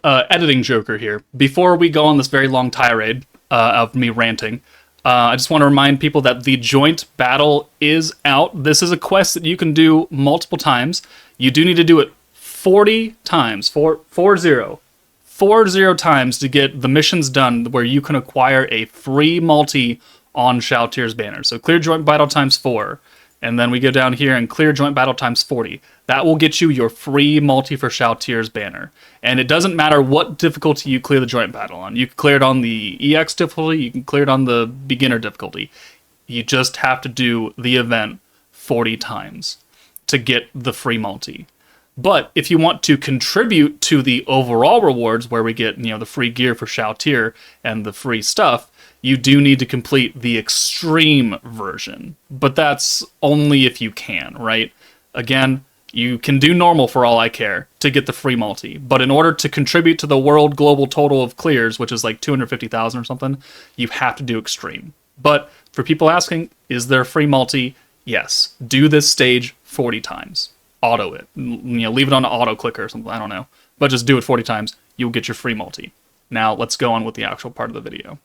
editing joker here. Before we go on this very long tirade of me ranting, I just want to remind people that the joint battle is out. This is a quest that you can do multiple times. You do need to do it 40 times, 40 times to get the missions done where you can acquire a free multi on Shalltear's banner. So clear joint battle times 4, and then we go down here and clear joint battle times 40. That will get you your free multi for Shalltear's banner. And it doesn't matter what difficulty you clear the joint battle on. You can clear it on the EX difficulty, you can clear it on the beginner difficulty. You just have to do the event 40 times to get the free multi. But if you want to contribute to the overall rewards where we get, the free gear for Shalltear and the free stuff, you do need to complete the extreme version. But that's only if you can, right? Again, you can do normal for all I care to get the free multi. But in order to contribute to the world global total of clears, which is like 250,000 or something, you have to do extreme. But for people asking, is there a free multi? Yes. Do this stage 40 times. Auto it. Leave it on an auto clicker or something, I don't know. But just do it 40 times, you'll get your free multi. Now, let's go on with the actual part of the video.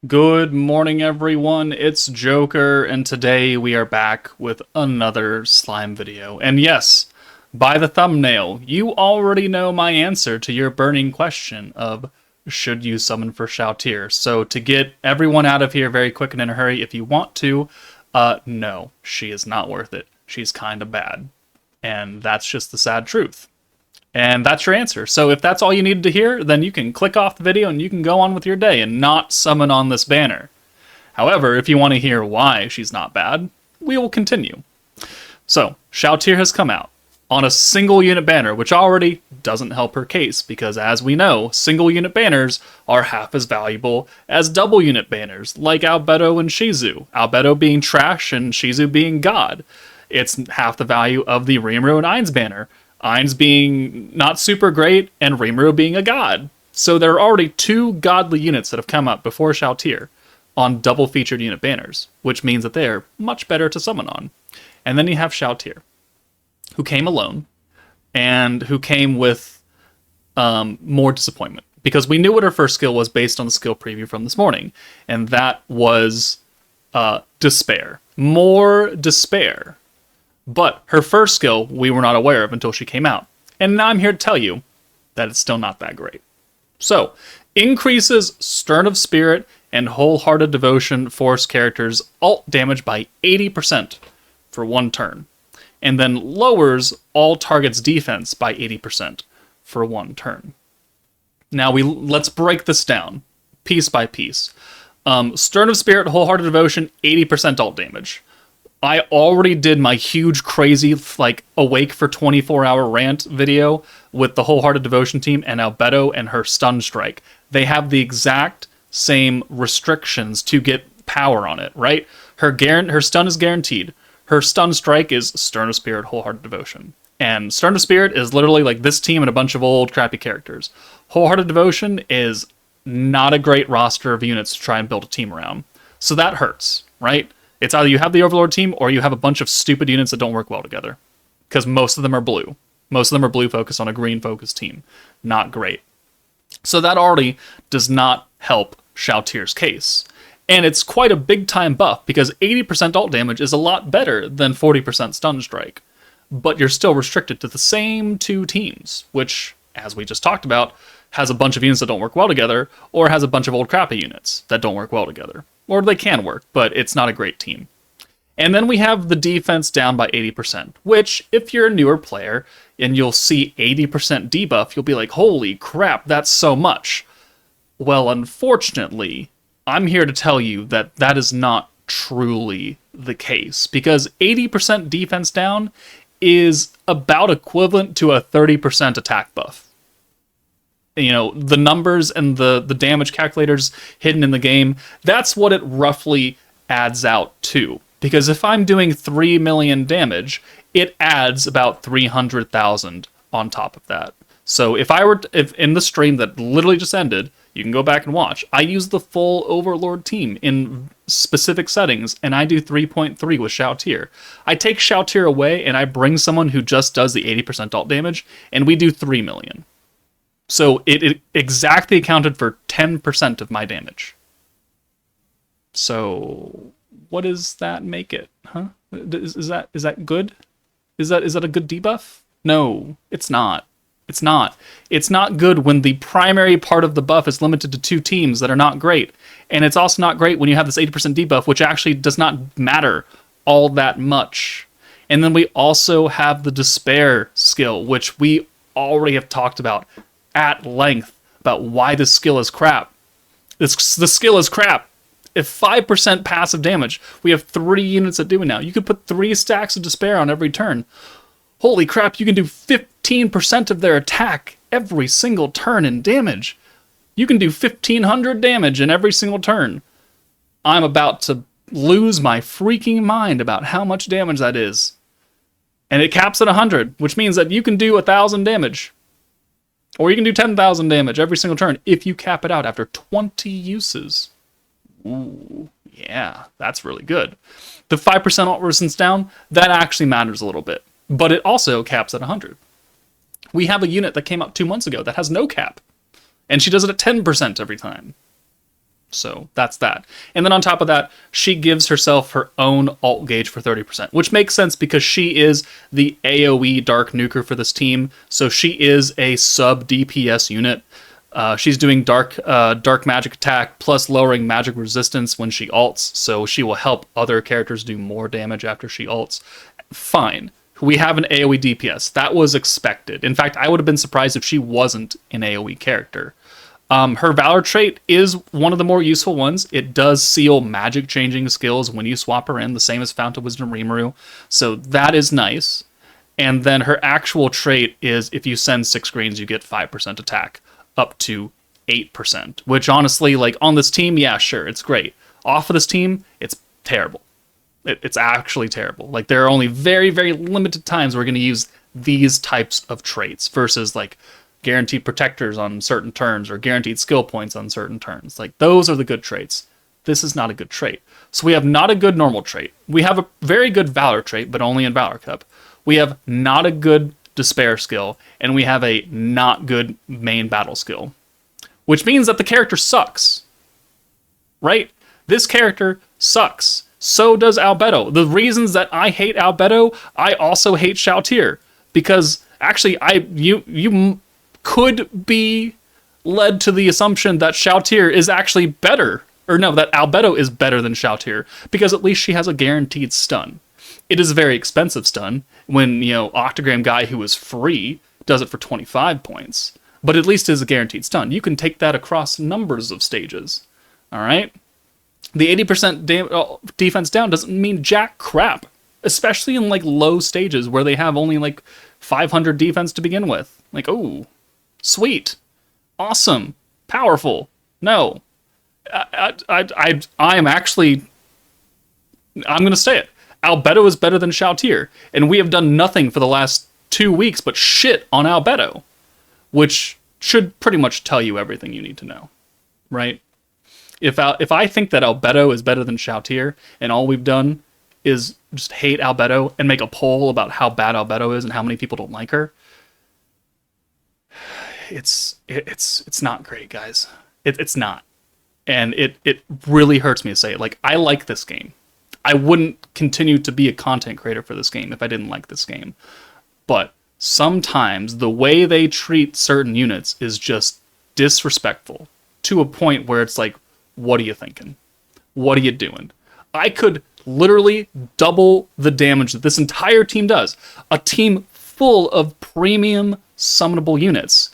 Good morning, everyone. It's Joker, and today we are back with another slime video. And yes, by the thumbnail, you already know my answer to your burning question of, should you summon for Shalltear? So to get everyone out of here very quick and in a hurry, if you want to, no, she is not worth it. She's kind of bad. And that's just the sad truth. And that's your answer. So if that's all you needed to hear, then you can click off the video and you can go on with your day and not summon on this banner. However, if you want to hear why she's not bad, we will continue. So, Shalltear has come out on a single unit banner, which already doesn't help her case, because as we know, single unit banners are half as valuable as double unit banners, like Albedo and Shizu. Albedo being trash and Shizu being god. It's half the value of the Rimuru and Ainz banner. Ainz being not super great, and Rimuru being a god. So there are already two godly units that have come up before Shalltear on double featured unit banners, which means that they're much better to summon on. And then you have Shalltear, who came alone, and who came with more disappointment. Because we knew what her first skill was based on the skill preview from this morning, and that was despair. More despair. But her first skill we were not aware of until she came out. And now I'm here to tell you that it's still not that great. So, increases Stern of Spirit and Wholehearted Devotion Force characters' ult damage by 80% for one turn. And then lowers all targets' defense by 80% for one turn. Now let's break this down piece by piece. Stern of Spirit, Wholehearted Devotion, 80% ult damage. I already did my huge, crazy, awake for 24-hour rant video with the Wholehearted Devotion team and Albedo and her Stun Strike. They have the exact same restrictions to get power on it, right? Her stun is guaranteed. Her Stun Strike is Stern of Spirit, Wholehearted Devotion. And Stern of Spirit is literally like this team and a bunch of old, crappy characters. Wholehearted Devotion is not a great roster of units to try and build a team around. So that hurts, right? It's either you have the Overlord team or you have a bunch of stupid units that don't work well together. Because most of them are blue. Most of them are blue focused on a green focused team. Not great. So that already does not help Shalltear's case. And it's quite a big time buff because 80% ult damage is a lot better than 40% stun strike. But you're still restricted to the same two teams, which, as we just talked about, has a bunch of units that don't work well together, or has a bunch of old crappy units that don't work well together. Or they can work, but it's not a great team. And then we have the defense down by 80%, which, if you're a newer player, and you'll see 80% debuff, you'll be like, holy crap, that's so much. Well, unfortunately, I'm here to tell you that that is not truly the case, because 80% defense down is about equivalent to a 30% attack buff. You know, the numbers and the damage calculators hidden in the game, that's what it roughly adds out to. Because if I'm doing 3 million damage, it adds about 300,000 on top of that. So if in the stream that literally just ended, you can go back and watch, I use the full Overlord team in specific settings, and I do 3.3 with Shalltear. I take Shalltear away, and I bring someone who just does the 80% ult damage, and we do 3 million. So it exactly accounted for 10% of my damage. So what does that make it? Huh? Is that good? Is that a good debuff? No, it's not. It's not. It's not good when the primary part of the buff is limited to 2 teams that are not great. And it's also not great when you have this 80% debuff, which actually does not matter all that much. And then we also have the Despair skill, which we already have talked about at length about why this skill is crap. The skill is crap. If 5% passive damage, we have 3 units that do it now. You could put 3 stacks of Despair on every turn. Holy crap, you can do 15% of their attack every single turn in damage. You can do 1,500 damage in every single turn. I'm about to lose my freaking mind about how much damage that is. And it caps at 100, which means that you can do 1,000 damage. Or you can do 10,000 damage every single turn if you cap it out after 20 uses. Ooh, yeah, that's really good. The 5% alt resistance down, that actually matters a little bit. But it also caps at 100. We have a unit that came out 2 months ago that has no cap. And she does it at 10% every time. So that's that. And then on top of that, she gives herself her own alt gauge for 30%, which makes sense because she is the AoE Dark Nuker for this team. So she is a sub DPS unit. She's doing dark magic attack plus lowering magic resistance when she ults. So she will help other characters do more damage after she ults. Fine. We have an AoE DPS. That was expected. In fact, I would have been surprised if she wasn't an AoE character. Her Valor trait is one of the more useful ones. It does seal magic changing skills when you swap her in, the same as Fount of Wisdom Rimuru. So that is nice. And then her actual trait is if you send 6 greens, you get 5% attack, up to 8%. Which honestly, like on this team, yeah, sure, it's great. Off of this team, it's terrible. It's actually terrible. Like there are only very, very limited times we're going to use these types of traits versus like guaranteed protectors on certain turns or guaranteed skill points on certain turns. Like those are the good traits. This is not a good trait. So we have not a good normal trait. We have a very good Valor trait, but only in Valor Cup. We have not a good Despair skill, and we have a not good main battle skill, which means that the character sucks. Right? This character sucks. So does Albedo. The reasons that I hate Albedo, I also hate Shalltear. Because actually, you could be led to the assumption that Shalltear is actually better. Or no, that Albedo is better than Shalltear. Because at least she has a guaranteed stun. It is a very expensive stun. When, Octagram guy who is free does it for 25 points. But at least it is a guaranteed stun. You can take that across numbers of stages. Alright? The 80% defense down doesn't mean jack crap, especially in like low stages where they have only like 500 defense to begin with. Like, oh, sweet, awesome, powerful. No, I am actually, I'm gonna say it. Albedo is better than Shalltear, and we have done nothing for the last 2 weeks but shit on Albedo, which should pretty much tell you everything you need to know, right? If I think that Albedo is better than Shalltear, and all we've done is just hate Albedo and make a poll about how bad Albedo is and how many people don't like her, it's not great, guys. It's not, and it really hurts me to say it. Like, I like this game. I wouldn't continue to be a content creator for this game if I didn't like this game, but sometimes the way they treat certain units is just disrespectful to a point where it's like, what are you thinking? What are you doing? I could literally double the damage that this entire team does. A team full of premium summonable units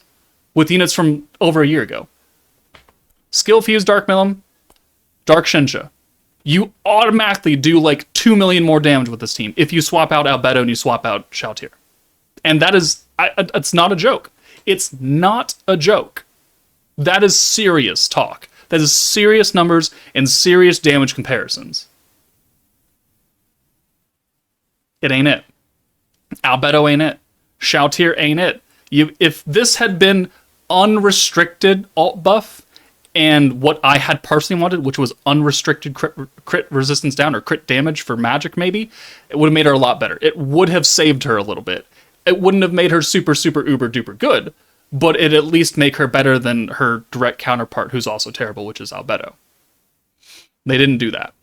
with units from over a year ago. Skill Fused Dark Milim, Dark Shinsha. You automatically do like 2 million more damage with this team if you swap out Albedo and you swap out Shalltear. And that is, it's not a joke. It's not a joke. That is serious talk. That is serious numbers and serious damage comparisons. It ain't it. Albedo ain't it. Shalltear ain't it. If this had been unrestricted alt buff and what I had personally wanted, which was unrestricted crit resistance down or crit damage for magic maybe, it would have made her a lot better. It would have saved her a little bit. It wouldn't have made her super, super, uber duper good, but it at least make her better than her direct counterpart, who's also terrible, which is Albedo. They didn't do that.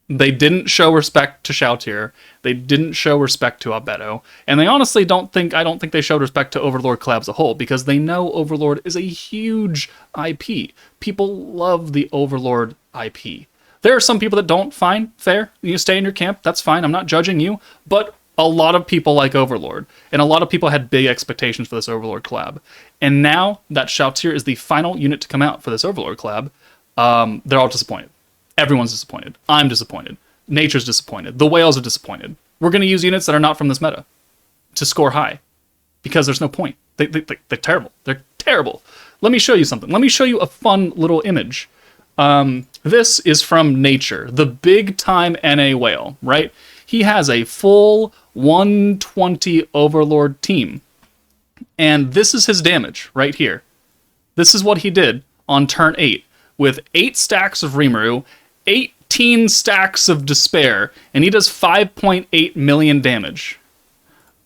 They didn't show respect to Shalltear. They didn't show respect to Albedo. And they honestly I don't think they showed respect to Overlord Collab as a whole, because they know Overlord is a huge IP. People love the Overlord IP. There are some people that don't, fine, fair. You stay in your camp, that's fine, I'm not judging you. But a lot of people like Overlord, and a lot of people had big expectations for this Overlord collab. And now that Shalltear is the final unit to come out for this Overlord collab, they're all disappointed. Everyone's disappointed. I'm disappointed. Nature's disappointed. The whales are disappointed. We're going to use units that are not from this meta to score high, because there's no point. They're terrible. They're terrible. Let me show you something. Let me show you a fun little image. This is from Nature, the big time NA whale, right? He has a full 120 Overlord team. And this is his damage right here. This is what he did on turn 8 with 8 stacks of Rimuru, 18 stacks of Despair, and he does 5.8 million damage.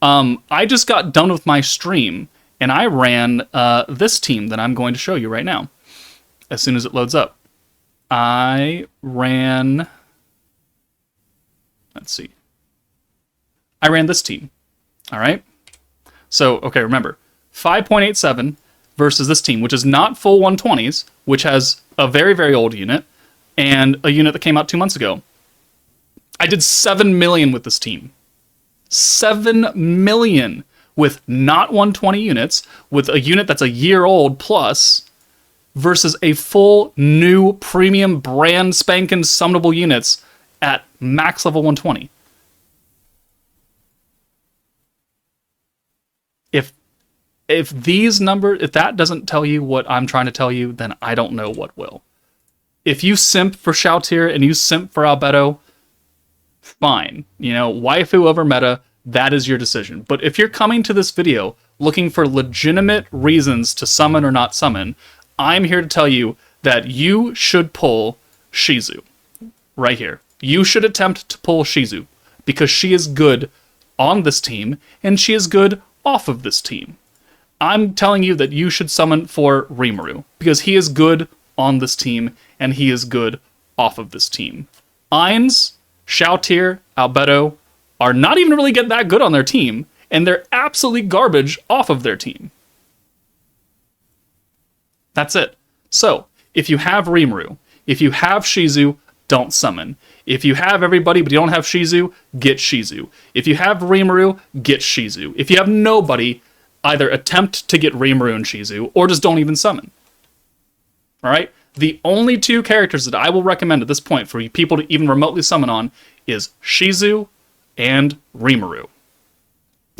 I just got done with my stream, and I ran this team that I'm going to show you right now, as soon as it loads up. I ran... Let's see. I ran this team, all right? So, okay, remember, 5.87 versus this team, which is not full 120s, which has a very, very old unit, and a unit that came out 2 months ago. I did 7 million with this team. 7 million with not 120 units, with a unit that's a year old plus, versus a full new premium brand spanking summonable units at max level 120. If these numbers, if that doesn't tell you what I'm trying to tell you, then I don't know what will. If you simp for Shalltear and you simp for Albedo, fine. You know, waifu over meta, that is your decision. But if you're coming to this video looking for legitimate reasons to summon or not summon, I'm here to tell you that you should pull Shizu. Right here. You should attempt to pull Shizu, because she is good on this team, and she is good off of this team. I'm telling you that you should summon for Rimuru, because he is good on this team, and he is good off of this team. Ainz, Shalltear, Albedo are not even really getting that good on their team, and they're absolutely garbage off of their team. That's it. So, if you have Rimuru, if you have Shizu, don't summon. If you have everybody but you don't have Shizu, get Shizu. If you have Rimuru, get Shizu. If you have nobody, either attempt to get Rimuru and Shizu, or just don't even summon. Alright? The only 2 characters that I will recommend at this point for people to even remotely summon on is Shizu and Rimuru.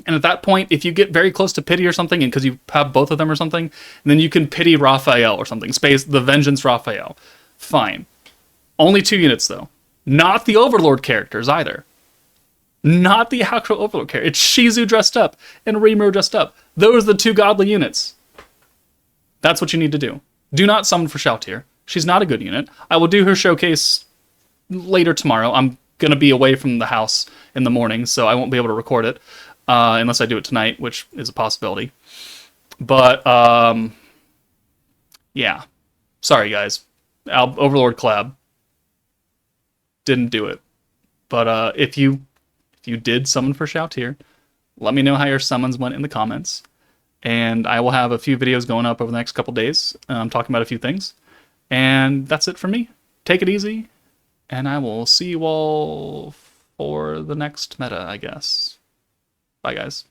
And at that point, if you get very close to pity or something, and because you have both of them or something, then you can pity Raphael or something. Space the Vengeance Raphael. Fine. Only 2 units, though. Not the Overlord characters, either. Not the actual Overlord character. It's Shizu dressed up and Rimuru dressed up. Those are the 2 godly units. That's what you need to do. Do not summon for Shalltear. She's not a good unit. I will do her showcase later tomorrow. I'm going to be away from the house in the morning, so I won't be able to record it. Unless I do it tonight, which is a possibility. But, yeah. Sorry, guys. Overlord collab. Didn't do it. But if you did summon for Shalltear, let me know how your summons went in the comments. And I will have a few videos going up over the next couple days talking about a few things. And that's it for me. Take it easy. And I will see you all for the next meta, I guess. Bye, guys.